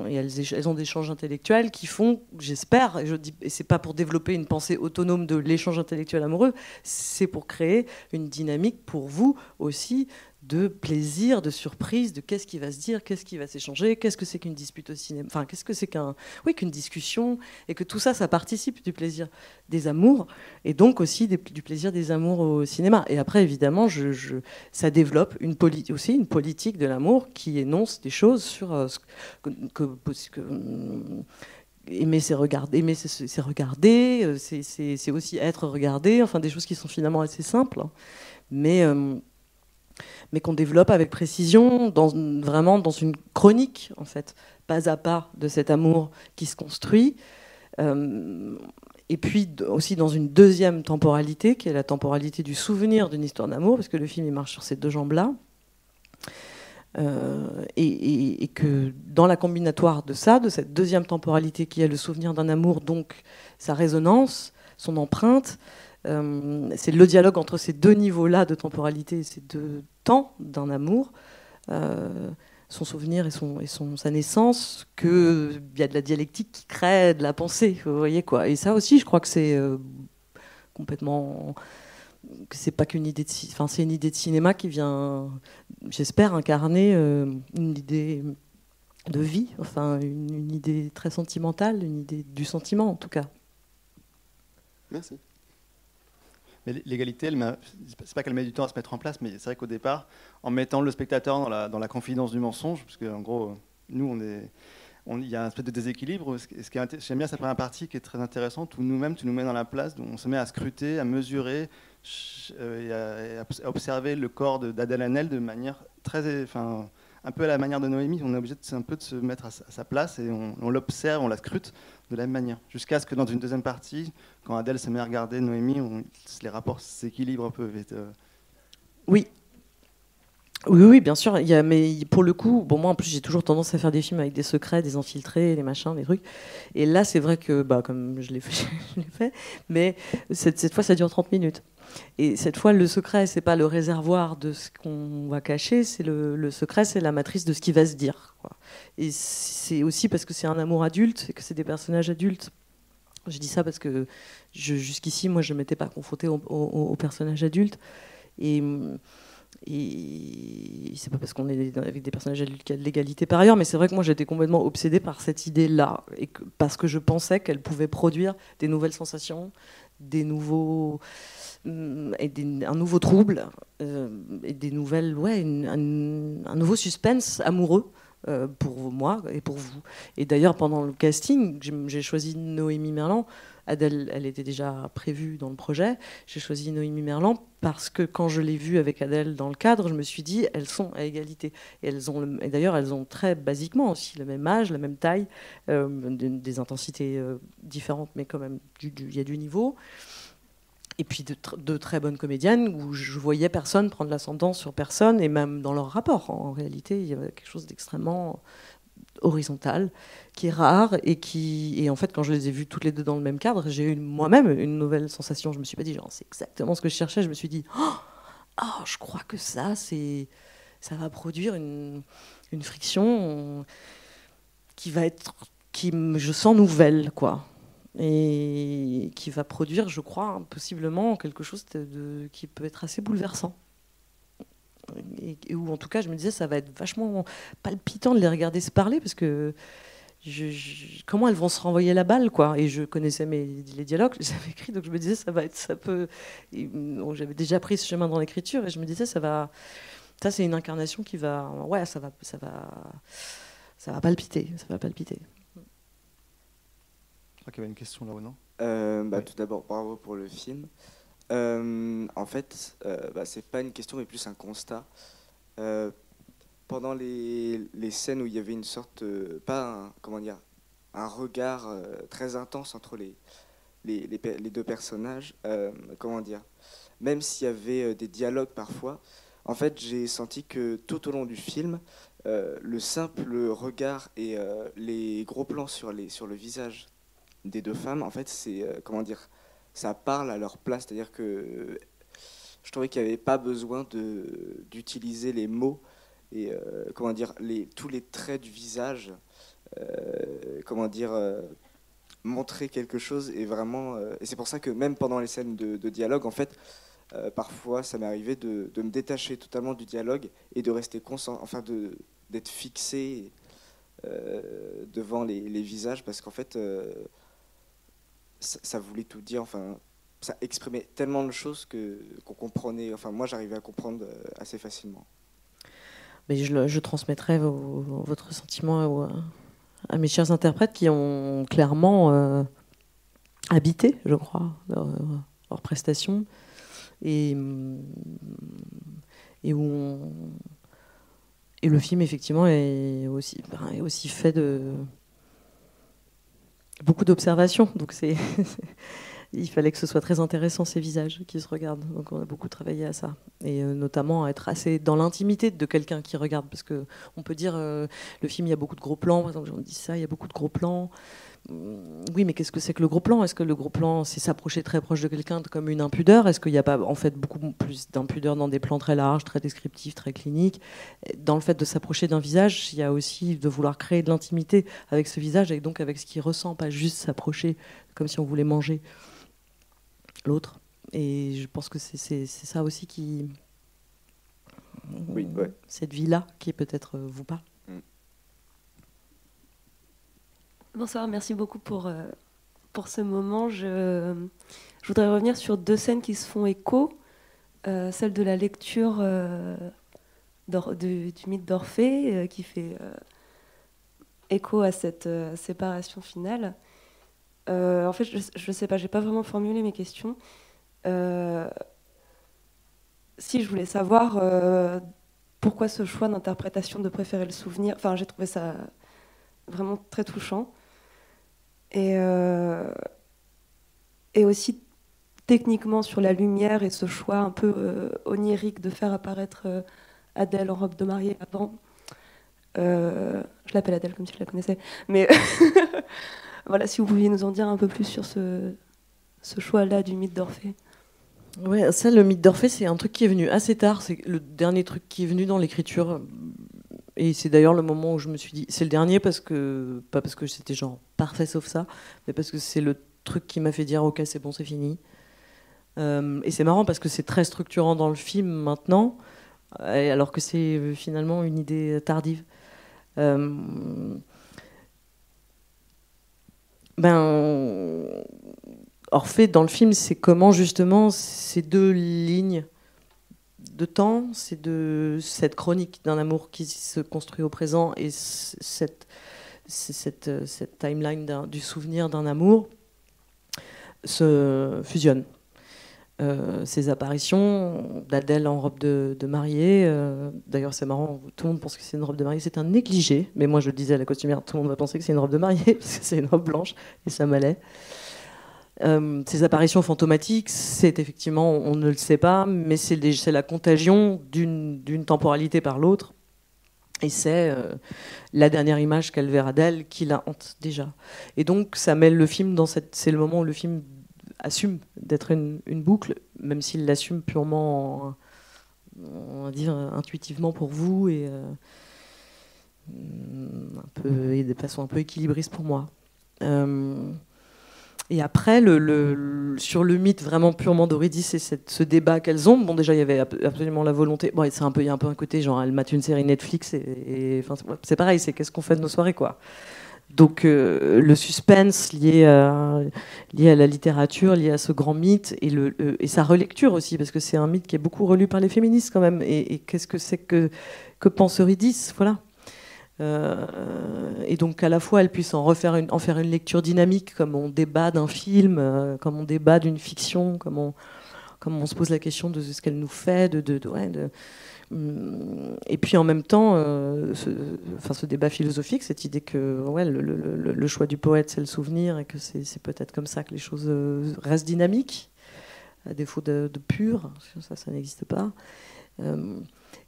des échanges intellectuels qui font, j'espère, et c'est pas pour développer une pensée autonome de l'échange intellectuel amoureux, c'est pour créer une dynamique pour vous aussi de plaisir, de surprise, de qu'est-ce qui va se dire, qu'est-ce qui va s'échanger, qu'est-ce que c'est qu'une dispute au cinéma, enfin qu'est-ce que c'est qu'une discussion, et que tout ça, ça participe du plaisir des amours, et donc aussi du plaisir des amours au cinéma. Et après, évidemment, ça développe aussi une politique de l'amour qui énonce des choses sur aimer, c'est regarder, c'est aussi être regardé, enfin des choses qui sont finalement assez simples, mais qu'on développe avec précision, vraiment dans une chronique, en fait, pas à pas de cet amour qui se construit. Et puis aussi dans une deuxième temporalité, qui est la temporalité du souvenir d'une histoire d'amour, parce que le film il marche sur ces 2 jambes-là. Et que dans la combinatoire de cette deuxième temporalité qui est le souvenir d'un amour, donc sa résonance, son empreinte, c'est le dialogue entre ces 2 niveaux-là de temporalité, ces 2 temps d'un amour, son souvenir et sa naissance, qu'il y a de la dialectique qui crée de la pensée, vous voyez quoi. Et ça aussi, je crois que c'est complètement... que c'est pas qu'une idée c'est une idée de cinéma qui vient, j'espère, incarner une idée de vie, enfin une idée très sentimentale, une idée du sentiment en tout cas. Merci. Mais l'égalité, c'est pas qu'elle met du temps à se mettre en place, mais c'est vrai qu'au départ, en mettant le spectateur dans la confidence du mensonge, parce qu'en gros, nous, il y a un espèce de déséquilibre. J'aime bien cette première partie qui est très intéressante, où nous-mêmes, tu nous mets dans la place, où on se met à scruter, à mesurer, et à observer le corps d'Adèle Haenel de manière très un peu à la manière de Noémie, on est obligé un peu de se mettre à sa place et on l'observe, on la scrute de la même manière. Jusqu'à ce que dans une deuxième partie, quand Adèle se met à regarder Noémie, les rapports s'équilibrent un peu. Oui. Oui, bien sûr. Mais pour le coup, bon, moi en plus j'ai toujours tendance à faire des films avec des secrets, des infiltrés, des machins, des trucs. Et là, c'est vrai que, comme je l'ai fait, mais cette fois, ça dure 30 minutes. Et cette fois, le secret, c'est pas le réservoir de ce qu'on va cacher, c'est le secret, c'est la matrice de ce qui va se dire, quoi. Et c'est aussi parce que c'est un amour adulte et que c'est des personnages adultes. Je dis ça parce que jusqu'ici, moi, je ne m'étais pas confrontée aux personnages adultes. Et c'est pas parce qu'on est avec des personnages adultes qu'il y a de l'égalité par ailleurs, mais c'est vrai que moi j'étais complètement obsédée par cette idée-là, parce que je pensais qu'elle pouvait produire des nouvelles sensations, des nouveaux un nouveau trouble et des nouvelles, un nouveau suspense amoureux pour moi et pour vous. Et d'ailleurs pendant le casting, j'ai choisi Noémie Merlan. Adèle, elle était déjà prévue dans le projet. J'ai choisi Noémie Merlan parce que quand je l'ai vue avec Adèle dans le cadre, je me suis dit, elles sont à égalité. Et d'ailleurs, elles ont très basiquement aussi le même âge, la même taille, des intensités différentes, mais quand même, il y a du niveau. Et puis de très bonnes comédiennes où je voyais personne prendre l'ascendant sur personne, et même dans leur rapport. En réalité, il y avait quelque chose d'extrêmement horizontal, qui est rare, et en fait, quand je les ai vues toutes les deux dans le même cadre, j'ai eu moi-même une nouvelle sensation. Je me suis pas dit, genre, c'est exactement ce que je cherchais. Je me suis dit, je crois que ça va produire une friction qui va être, je sens nouvelle, quoi. Et qui va produire, je crois, possiblement quelque chose qui peut être assez bouleversant. Et où, en tout cas, je me disais, ça va être vachement palpitant de les regarder se parler, parce que comment elles vont se renvoyer la balle, quoi. Et je connaissais les dialogues, je les avais écrits, donc je me disais, ça peut... J'avais déjà pris ce chemin dans l'écriture, et je me disais, ça c'est une incarnation qui va... Ouais, ça va palpiter, ça va palpiter. Je crois qu'il y avait une question là-haut, non ? Oui. Tout d'abord, bravo pour le film. En fait, c'est pas une question, mais plus un constat. Pendant les scènes où il y avait une sorte, un regard très intense entre les deux personnages, même s'il y avait des dialogues parfois, en fait, j'ai senti que tout au long du film, le simple regard et les gros plans sur le visage des deux femmes, en fait, ça parle à leur place. C'est-à-dire que je trouvais qu'il n'y avait pas besoin d'utiliser les mots et tous les traits du visage, montrer quelque chose. Et vraiment, et c'est pour ça que même pendant les scènes de dialogue, en fait, parfois, ça m'est arrivé de me détacher totalement du dialogue et de rester d'être fixé devant les visages, parce qu'en fait, ça voulait tout dire. Enfin, ça exprimait tellement de choses qu'on comprenait. Enfin, moi, j'arrivais à comprendre assez facilement. Mais je transmettrai votre sentiment à mes chers interprètes qui ont clairement habité, je crois, leur prestation, et le film, effectivement, est aussi fait de beaucoup d'observations. Donc il fallait que ce soit très intéressant, ces visages qui se regardent. Donc on a beaucoup travaillé à ça. Et notamment à être assez dans l'intimité de quelqu'un qui regarde. Parce qu'on peut dire, le film, il y a beaucoup de gros plans. Par exemple, j'en dis ça, il y a beaucoup de gros plans. Oui, mais qu'est-ce que c'est que le gros plan ? Est-ce que le gros plan, c'est s'approcher très proche de quelqu'un comme une impudeur ? Est-ce qu'il n'y a pas en fait beaucoup plus d'impudeur dans des plans très larges, très descriptifs, très cliniques ? Dans le fait de s'approcher d'un visage, il y a aussi de vouloir créer de l'intimité avec ce visage, et donc avec ce qu'il ressent, pas juste s'approcher comme si on voulait manger l'autre. Et je pense que c'est ça aussi qui... Oui, ouais. Cette vie-là qui peut-être vous parle. Bonsoir, merci beaucoup pour ce moment. Je voudrais revenir sur deux scènes qui se font écho. Celle de la lecture du mythe d'Orphée, qui fait écho à cette séparation finale. En fait, je ne sais pas, je n'ai pas vraiment formulé mes questions. Si je voulais savoir, pourquoi ce choix d'interprétation de préférer le souvenir. Enfin, j'ai trouvé ça vraiment très touchant. Et aussi techniquement sur la lumière et ce choix un peu onirique de faire apparaître Adèle en robe de mariée avant. Je l'appelle Adèle comme si je la connaissais. Mais voilà, si vous pouviez nous en dire un peu plus sur ce choix-là du mythe d'Orphée. Ouais, ça, le mythe d'Orphée, c'est un truc qui est venu assez tard. C'est le dernier truc qui est venu dans l'écriture. Et c'est d'ailleurs le moment où je me suis dit, c'est le dernier pas parce que c'était genre parfait sauf ça, mais parce que c'est le truc qui m'a fait dire ok, c'est bon, c'est fini. Et c'est marrant parce que c'est très structurant dans le film maintenant, alors que c'est finalement une idée tardive. Orphée, dans le film, c'est comment justement ces deux lignes de temps, c'est de cette chronique d'un amour qui se construit au présent et cette timeline du souvenir d'un amour se fusionnent. Ces apparitions d'Adèle en robe de mariée, d'ailleurs c'est marrant, tout le monde pense que c'est une robe de mariée, c'est un négligé, mais moi je le disais à la costumière, tout le monde va penser que c'est une robe de mariée parce que c'est une robe blanche et ça m'allait. Ces apparitions fantomatiques, c'est effectivement, on ne le sait pas, mais c'est la contagion d'une temporalité par l'autre. Et c'est la dernière image qu'elle verra d'elle qui la hante déjà. Et donc ça mêle le film c'est le moment où le film assume d'être une boucle, même s'il l'assume purement, on va dire, intuitivement pour vous et de façon un peu équilibriste pour moi. Et après, sur le mythe vraiment purement d'Eurydice et ce débat qu'elles ont, bon déjà il y avait absolument la volonté, bon, il y a un peu un côté genre elle mate une série Netflix et c'est pareil, c'est qu'est-ce qu'on fait de nos soirées quoi. Donc le suspense lié à la littérature, lié à ce grand mythe et sa relecture aussi, parce que c'est un mythe qui est beaucoup relu par les féministes quand même, et qu'est-ce que c'est que pense Eurydice, voilà. Et donc à la fois elle puisse en faire une lecture dynamique, comme on débat d'un film, comme on débat d'une fiction, comme on se pose la question de ce qu'elle nous fait, et puis en même temps ce débat philosophique, cette idée que le choix du poète c'est le souvenir, et que c'est peut-être comme ça que les choses restent dynamiques à défaut de pur, ça n'existe pas.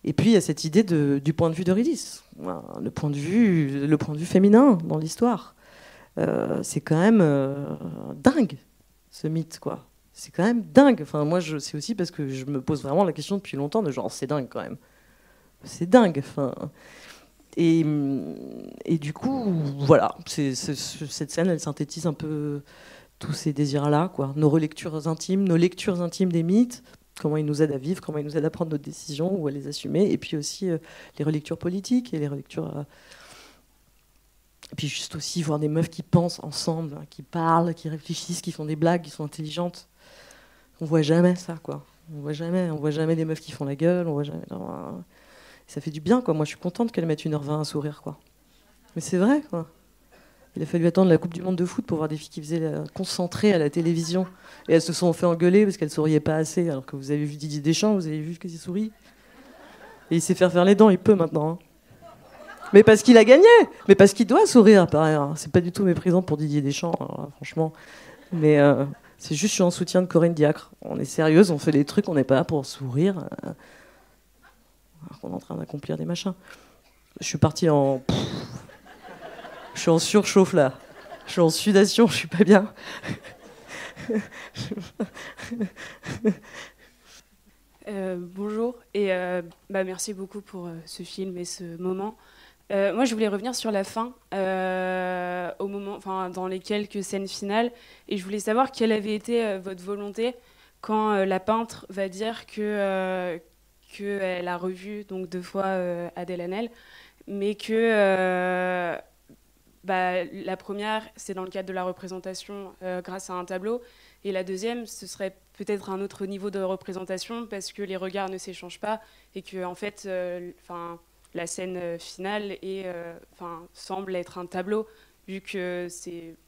Et puis il y a cette idée du point de vue d'Eurydice, le point de vue féminin dans l'histoire. C'est quand même dingue ce mythe, quoi. C'est quand même dingue. Enfin, moi, c'est aussi parce que je me pose vraiment la question depuis longtemps de genre, c'est dingue quand même. C'est dingue. Enfin, et du coup, voilà, cette scène, elle synthétise un peu tous ces désirs-là, quoi. Nos lectures intimes des mythes, comment ils nous aident à vivre, comment ils nous aident à prendre nos décisions ou à les assumer, et puis aussi les relectures politiques et les relectures. Et puis juste aussi voir des meufs qui pensent ensemble, hein, qui parlent, qui réfléchissent, qui font des blagues, qui sont intelligentes. On voit jamais ça, quoi. On voit jamais des meufs qui font la gueule. On voit jamais. Ça fait du bien, quoi. Moi, je suis contente qu'elles mettent 1h20 à sourire, quoi. Mais c'est vrai, quoi. Il a fallu attendre la Coupe du Monde de foot pour voir des filles qui faisaient concentrées à la télévision. Et elles se sont fait engueuler parce qu'elles souriaient pas assez. Alors que vous avez vu Didier Deschamps, vous avez vu qu'il sourit. Et il sait faire les dents, il peut maintenant. Hein. Mais parce qu'il a gagné. Mais parce qu'il doit sourire, pareil. Hein. C'est pas du tout méprisant pour Didier Deschamps, alors, franchement. Mais c'est juste, je suis en soutien de Corinne Diacre. On est sérieuse, on fait des trucs, on n'est pas là pour sourire. Alors qu'on est en train d'accomplir des machins. Je suis partie en... Je suis en surchauffe là. Je suis en sudation, je suis pas bien. Bonjour et merci beaucoup pour ce film et ce moment. Moi, je voulais revenir sur la fin, au moment, dans les quelques scènes finales, et je voulais savoir quelle avait été votre volonté quand la peintre va dire qu'elle a revu donc 2 fois Adèle Haenel, mais que la première, c'est dans le cadre de la représentation grâce à un tableau, et la deuxième, ce serait peut-être un autre niveau de représentation parce que les regards ne s'échangent pas et que en fait, la scène finale semble être un tableau vu que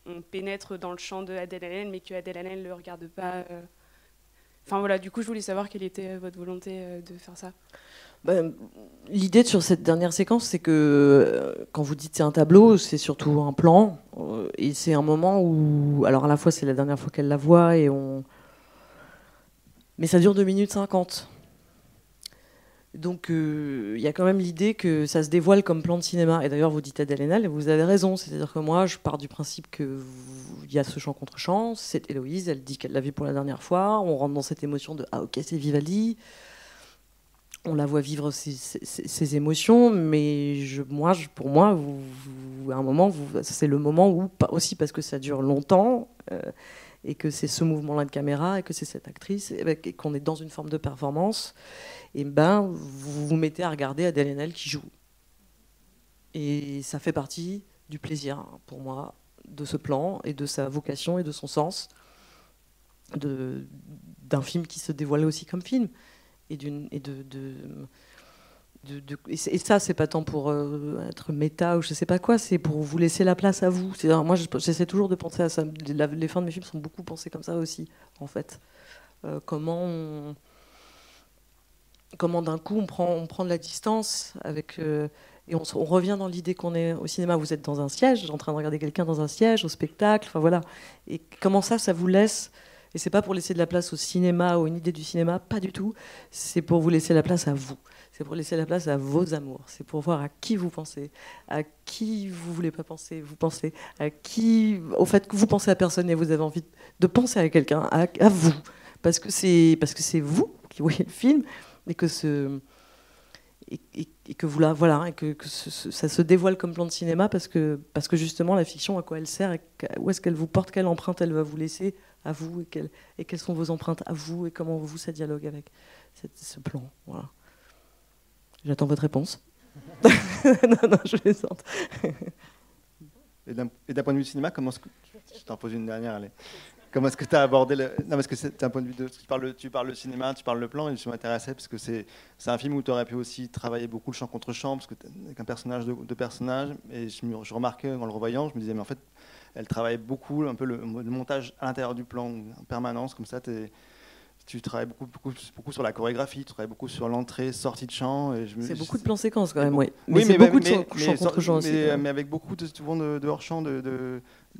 on pénètre dans le champ de Adèle Haenel, mais que Adèle Haenel ne le regarde pas. Enfin voilà, du coup, je voulais savoir quelle était votre volonté de faire ça. L'idée sur cette dernière séquence, c'est que quand vous dites c'est un tableau, c'est surtout un plan, et c'est un moment où, alors à la fois c'est la dernière fois qu'elle la voit, mais ça dure 2 minutes 50. Donc il y a quand même l'idée que ça se dévoile comme plan de cinéma. Et d'ailleurs, vous dites Adèle Haenel, et vous avez raison. C'est-à-dire que moi, je pars du principe qu'il y a ce chant contre chant. C'est Héloïse, elle dit qu'elle l'a vu pour la dernière fois. On rentre dans cette émotion de ah ok, c'est Vivaldi. On la voit vivre ses émotions, mais pour moi, à un moment, c'est le moment où, aussi parce que ça dure longtemps, et que c'est ce mouvement-là de caméra, et que c'est cette actrice, et qu'on est dans une forme de performance, et vous vous mettez à regarder Adèle Haenel qui joue. Et ça fait partie du plaisir, pour moi, de ce plan, et de sa vocation, et de son sens, d'un film qui se dévoile aussi comme film. Et ça, c'est pas tant pour être méta ou je sais pas quoi, c'est pour vous laisser la place à vous. Moi, j'essaie toujours de penser à ça. Les fins de mes films sont beaucoup pensées comme ça aussi, en fait. Comment d'un coup on prend de la distance avec et on revient dans l'idée qu'on est au cinéma. Vous êtes dans un siège, en train de regarder quelqu'un dans un siège, au spectacle. Enfin voilà. Et comment ça vous laisse. Et c'est pas pour laisser de la place au cinéma ou une idée du cinéma, pas du tout. C'est pour vous laisser la place à vous. C'est pour laisser la place à vos amours. C'est pour voir à qui vous pensez, à qui vous voulez pas penser, vous pensez, à qui, au fait que vous pensez à personne et vous avez envie de penser à quelqu'un, à vous, parce que c'est vous qui voyez le film et que et que ça se dévoile comme plan de cinéma parce que justement la fiction, à quoi elle sert, et où est-ce qu'elle vous porte, quelle empreinte elle va vous laisser à vous, et quelles sont vos empreintes à vous, et comment vous ça dialogue avec ce plan. Voilà. J'attends votre réponse. non, je plaisante. Et d'un point de vue cinéma, comment est-ce que... Je t'en pose une dernière, allez. Comment est-ce que tu as abordé le... Non, parce que c'est un point de vue de... Tu parles le cinéma, tu parles le plan, et je m'intéressais parce que c'est un film où tu aurais pu aussi travailler beaucoup le chant contre chant, parce que avec un personnage, deux personnages, et je remarquais en le revoyant, je me disais, mais en fait, elle travaille beaucoup un peu le montage à l'intérieur du plan, en permanence, comme ça, tu travailles beaucoup sur la chorégraphie, tu travailles beaucoup sur l'entrée, sortie de chant. C'est beaucoup de plans séquences quand même, oui. Mais c'est beaucoup de chant contre chant aussi. Mais avec beaucoup souvent de hors-champ.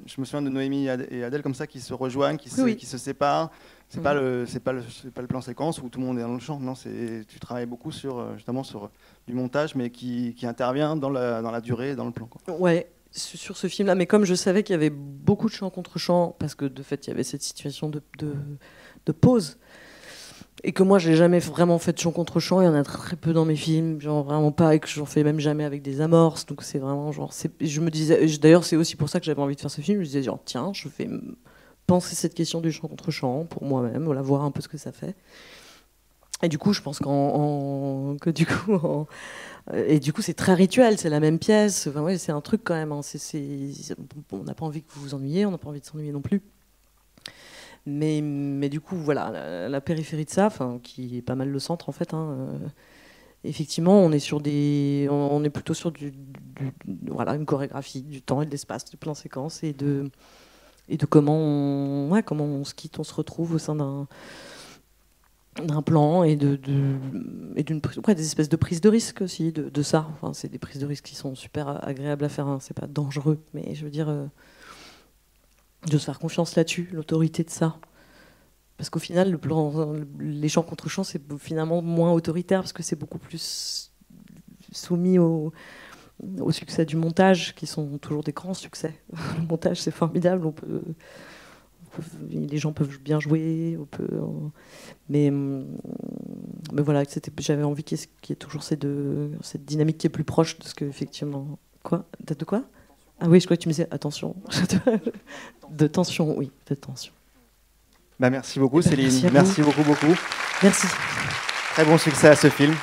Je me souviens de Noémie et Adèle comme ça qui se rejoignent, qui se séparent. C'est pas le plan séquence où tout le monde est dans le chant. Non, tu travailles beaucoup justement sur du montage, mais qui intervient dans la durée, dans le plan. Quoi. Ouais. Sur ce film-là, mais comme je savais qu'il y avait beaucoup de chant contre chant, parce que de fait il y avait cette situation de pause, et que moi j'ai jamais vraiment fait de chant contre chant, il y en a très peu dans mes films, genre vraiment pas, et que j'en fais même jamais avec des amorces, donc c'est vraiment genre, je me disais, d'ailleurs c'est aussi pour ça que j'avais envie de faire ce film, je me disais genre tiens, je vais penser cette question du chant contre chant pour moi-même, voilà, voir un peu ce que ça fait. Et du coup, je pense et du coup, c'est très rituel, c'est la même pièce. Enfin, ouais, c'est un truc quand même. Hein. On n'a pas envie que vous vous ennuyiez, on n'a pas envie de s'ennuyer non plus. Mais du coup, voilà, la périphérie de ça, qui est pas mal le centre en fait. Effectivement, on est plutôt sur une chorégraphie du temps et de l'espace, du plan séquence et de comment on se quitte, on se retrouve au sein d'un plan et des espèces de prises de risque aussi de ça. Enfin, c'est des prises de risque qui sont super agréables à faire. Hein. C'est pas dangereux, mais je veux dire de se faire confiance là-dessus, l'autorité de ça. Parce qu'au final, les chants contre chants, c'est finalement moins autoritaire parce que c'est beaucoup plus soumis au succès du montage, qui sont toujours des grands succès. Le montage, c'est formidable. Les gens peuvent bien jouer, mais voilà, j'avais envie qu'il y ait toujours cette dynamique qui est plus proche de ce que effectivement. Quoi ? De quoi ? Ah oui, je crois que tu me disais attention. De tension, oui, de tension. Merci beaucoup, Céline. Merci beaucoup. Merci. Très bon succès à ce film.